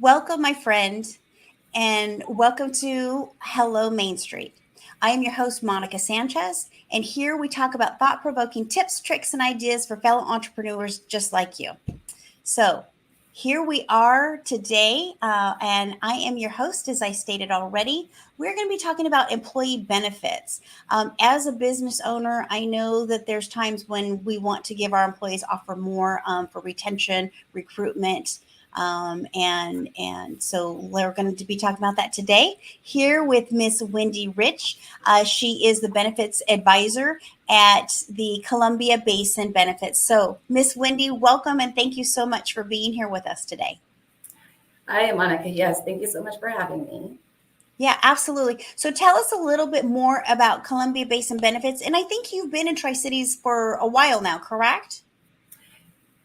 Welcome, my friend, and welcome to Hello Main Street. I am your host, Monica Sanchez, and here we talk about thought provoking tips, tricks, and ideas for fellow entrepreneurs just like you. So, here we are today, and I am your host, as I stated already. We're going to be talking about employee benefits. As a business owner, I know that there's times when we want to give our employees offer more for retention, recruitment, and so we're going to be talking about that today here with Miss Wendy Rich. She is the benefits advisor at the Columbia Basin Benefits. So, Miss Wendy, welcome and thank you so much for being here with us today. Hi, Monica. Yes, thank you so much for having me. Yeah, absolutely. So, tell us a little bit more about Columbia Basin Benefits. And I think you've been in Tri Cities for a while now, correct?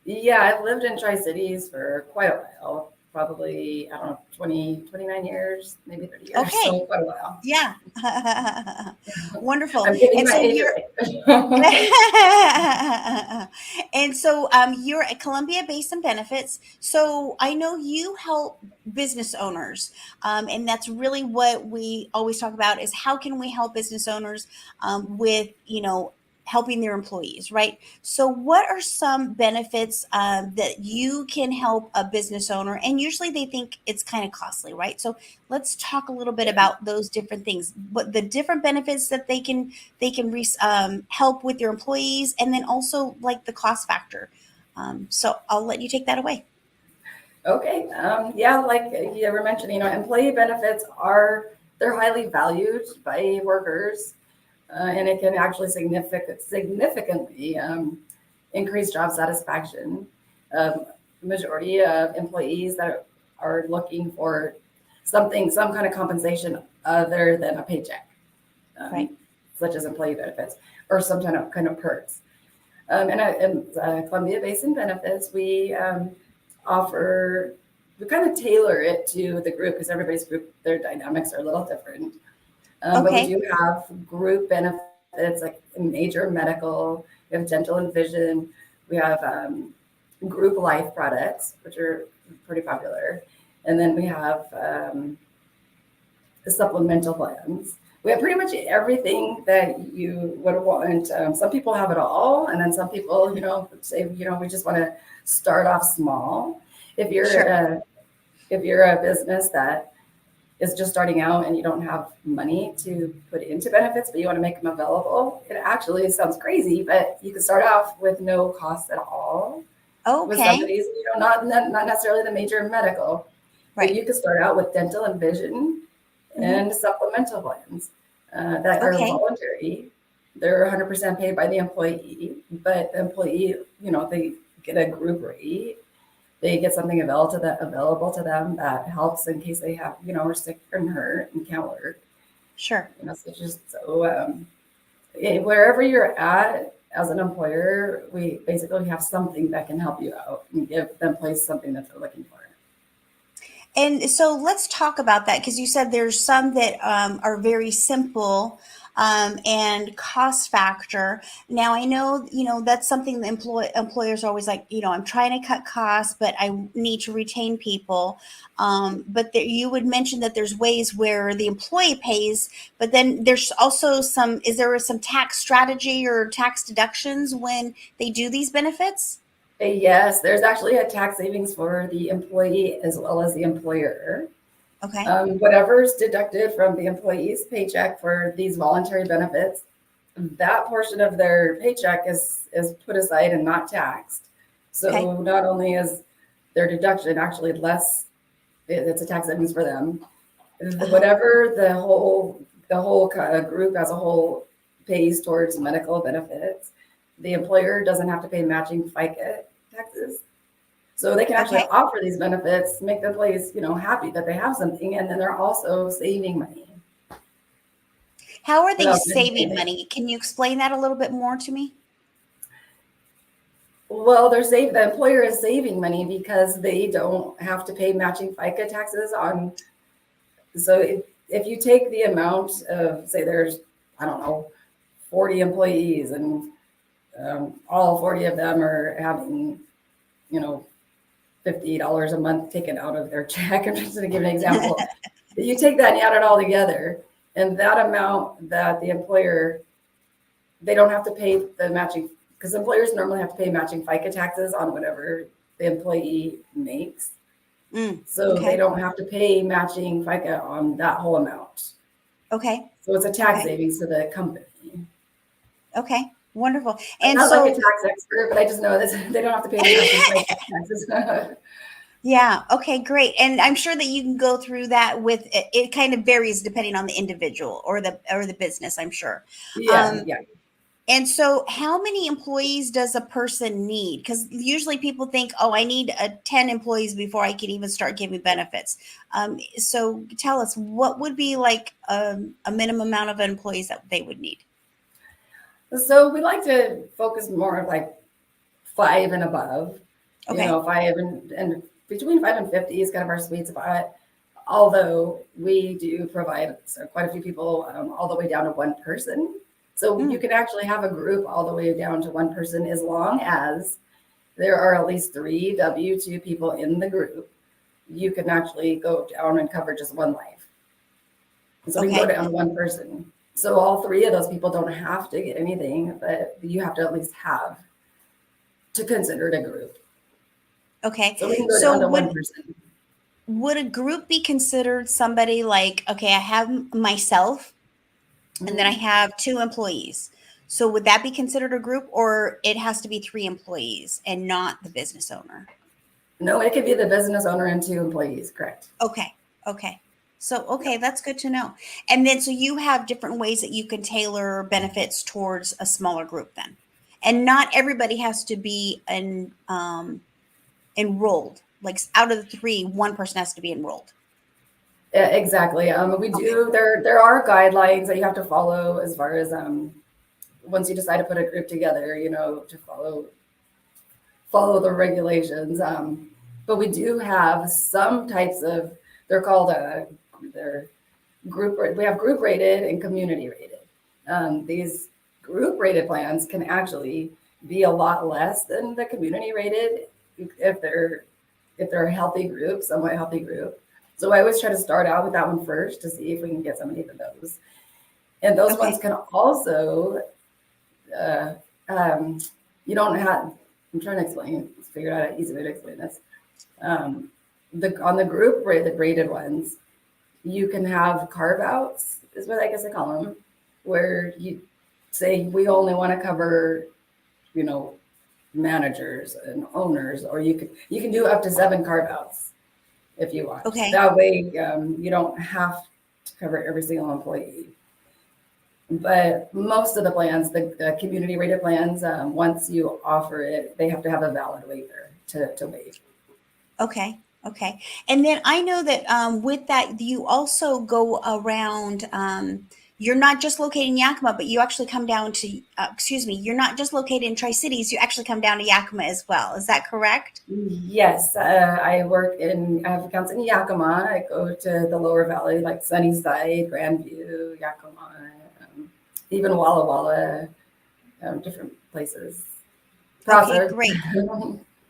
Yeah, I've lived in Tri-Cities for quite a while, probably, I don't know, 29 years, maybe 30 years, so Okay. quite a while. Yeah. Wonderful. I'm giving And my so age you're away. and so you're at Columbia Basin Benefits. So I know you help business owners, and that's really what we always talk about is how can we help business owners with helping their employees, right? So what are some benefits that you can help a business owner? And usually they think it's kind of costly, right? So let's talk a little bit Yeah. about those different things, what the different benefits that they can help with your employees, and then also like the cost factor. So I'll let you take that away. Okay. Yeah, like you were mentioning, employee benefits they're highly valued by workers, and it can actually significantly increase job satisfaction. The majority of employees that are looking for some kind of compensation other than a paycheck, um, Right. such as employee benefits or some kind of perks. And Columbia Basin Benefits, offer, we kind of tailor it to the group because everybody's group, their dynamics are a little different. But we Okay. do have group benefits like major medical, we have dental and vision, we have group life products, which are pretty popular. And then we have the supplemental plans. We have pretty much everything that you would want. Some people have it all, and then some people, say, we just want to start off small. If you're Sure. a, if you're a business that is just starting out and you don't have money to put into benefits, but you want to make them available, it actually sounds crazy, but you can start off with no cost at all with some of Okay. these, not necessarily the major medical, but Right. you could start out with dental and vision Hmm. and supplemental plans that are Okay. voluntary. They're 100% paid by the employee, but the employee, they get a group rate. They get something available to them that helps in case they have, are sick and hurt and can't work. Sure. So just so wherever you're at as an employer, we basically have something that can help you out and give the employees something that they're looking for. And so let's talk about that because you said there's some that are very simple and cost factor. Now I know that's something the employers are always like, I'm trying to cut costs, but I need to retain people. But there, you would mention that there's ways where the employee pays, but then there's also some. Is there some tax strategy or tax deductions when they do these benefits? Yes, there's actually a tax savings for the employee as well as the employer. Okay. Whatever's deducted from the employee's paycheck for these voluntary benefits, that portion of their paycheck is put aside and not taxed. Okay. So not only is their deduction actually less, it's a tax savings for them. Uh huh. Whatever the whole group as a whole pays towards medical benefits, the employer doesn't have to pay matching FICA taxes. So they can actually Okay. offer these benefits, make the employees, happy that they have something, and then they're also saving money How are they without missing saving anything. money? Can you explain that a little bit more to me? Well, the employer is saving money because they don't have to pay matching FICA taxes on. So if you take the amount of, say, there's, I don't know, 40 employees, and all 40 of them are having, you know, $50 a month taken out of their check. I'm just going to give an example. You take that and you add it all together, and that amount that the employer, they don't have to pay the matching, because employers normally have to pay matching FICA taxes on whatever the employee makes. So they don't have to pay matching FICA on that whole amount. Okay. So it's a tax savings to the company. Okay. Wonderful. I'm And not so, like a tax expert, but I just know that they don't have to pay the matching FICA taxes. yeah. Okay, great. And I'm sure that you can go through that with it, it kind of varies depending on the individual or the business, I'm sure. Yeah. And so how many employees does a person need? Because usually people think, oh, I need 10 employees before I can even start giving benefits. So tell us, what would be like a minimum amount of employees that they would need? So we like to focus more on like 5 and above. Okay. You know, 5 and between 5 and 50 is kind of our sweet spot. Although we do provide quite a few people all the way down to one person. So you can actually have a group all the way down to one person as long as there are at least 3 W-2 people in the group. You can actually go down and cover just one life. So we can go down to one person. So all 3 of those people don't have to get anything, but you have to at least have to consider it a group. Okay. So we can go down to one person. Would a group be considered somebody like, okay, I have myself and then I have 2 employees. So would that be considered a group, or it has to be 3 employees and not the business owner? No, it could be the business owner and 2 employees, correct? Okay. So, that's good to know. And then, so you have different ways that you can tailor benefits towards a smaller group then. And not everybody has to be enrolled. Like out of the 3, one person has to be enrolled. Yeah, exactly. We do, there are guidelines that you have to follow as far as once you decide to put a group together, you know, to follow the regulations. But we do have some types of, they're called they're group, we have group rated and community rated. These group rated plans can actually be a lot less than the community rated if they're a healthy group, somewhat healthy group. So I always try to start out with that one first to see if we can get somebody to those. And those ones can also, you don't have, I'm trying to explain, figure out an easy way to explain this. On the group rated ones, you can have carve outs, is what I guess I call them, where you say we only want to cover, you know, managers and owners, or you can do up to 7 carve outs if you want. Okay. That way you don't have to cover every single employee. But most of the plans, the community rated plans, once you offer it, they have to have a valid waiver to waive. Okay. And then I know that with that, you also go around, you're not just located in Yakima, but you actually come down to, you're not just located in Tri-Cities, you actually come down to Yakima as well. Is that correct? Yes. I have accounts in Yakima. I go to the lower valley, like Sunnyside, Grandview, Yakima, even Walla Walla, different places. Okay, great.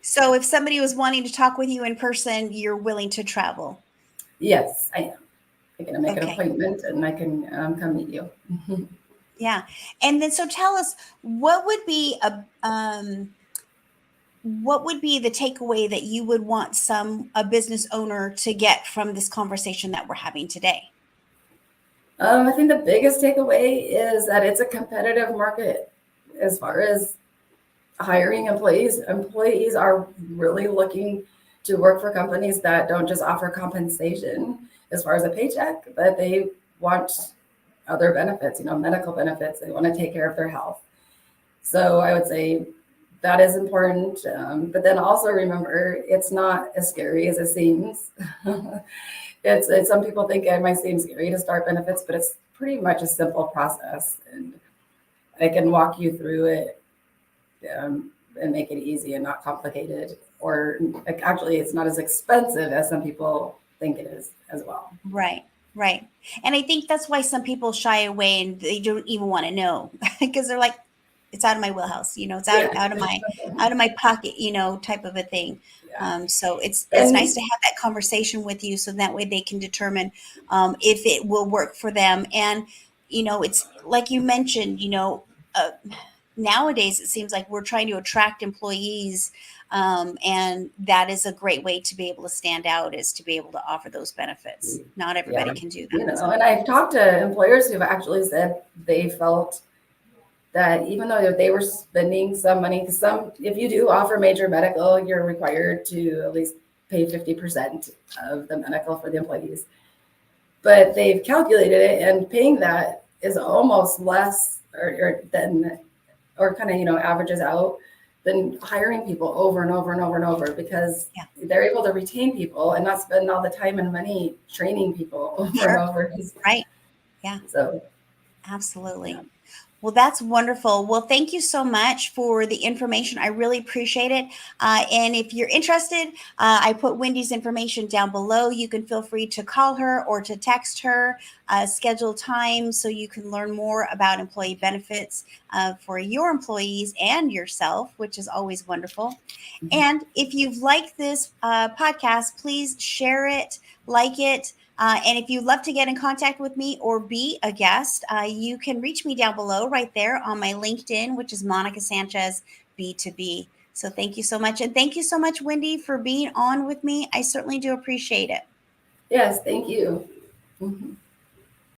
So if somebody was wanting to talk with you in person, you're willing to travel? Yes, I am. I can make an appointment and I can come meet you. Yeah. And then, so tell us, what would be the takeaway that you would want a business owner to get from this conversation that we're having today? I think the biggest takeaway is that it's a competitive market as far as hiring employees. Employees are really looking to work for companies that don't just offer compensation as far as a paycheck, but they want other benefits, you know, medical benefits. They want to take care of their health. So I would say that is important. But then also remember, it's not as scary as it seems. It's some people think it might seem scary to start benefits, but it's pretty much a simple process. And I can walk you through it and make it easy and not complicated. Or actually, it's not as expensive as some people think it is as well. Right. And I think that's why some people shy away and they don't even want to know because they're like, it's out of my wheelhouse. It's Yeah. out of my pocket, type of a thing. Yeah. So it's And nice to have that conversation with you, so that way they can determine if it will work for them. And it's like you mentioned, nowadays it seems like we're trying to attract employees, and that is a great way to be able to stand out, is to be able to offer those benefits. Not everybody yeah, can do that. and I've talked to employers who've actually said they felt that even though they were spending some money, because if you do offer major medical, you're required to at least pay 50% of the medical for the employees. But they've calculated it, and paying that is almost less or kind of, averages out than hiring people over and over and over and over, because Yeah. they're able to retain people and not spend all the time and money training people over Sure. and over. Right. Yeah. So, Absolutely. yeah. Well, that's wonderful. Well, thank you so much for the information. I really appreciate it. And if you're interested, I put Wendy's information down below. You can feel free to call her or to text her, schedule time so you can learn more about employee benefits for your employees and yourself, which is always wonderful. And if you've liked this podcast, please share it, like it. And if you'd love to get in contact with me or be a guest, you can reach me down below right there on my LinkedIn, which is Monica Sanchez B2B. So thank you so much. And thank you so much, Wendy, for being on with me. I certainly do appreciate it. Yes, thank you.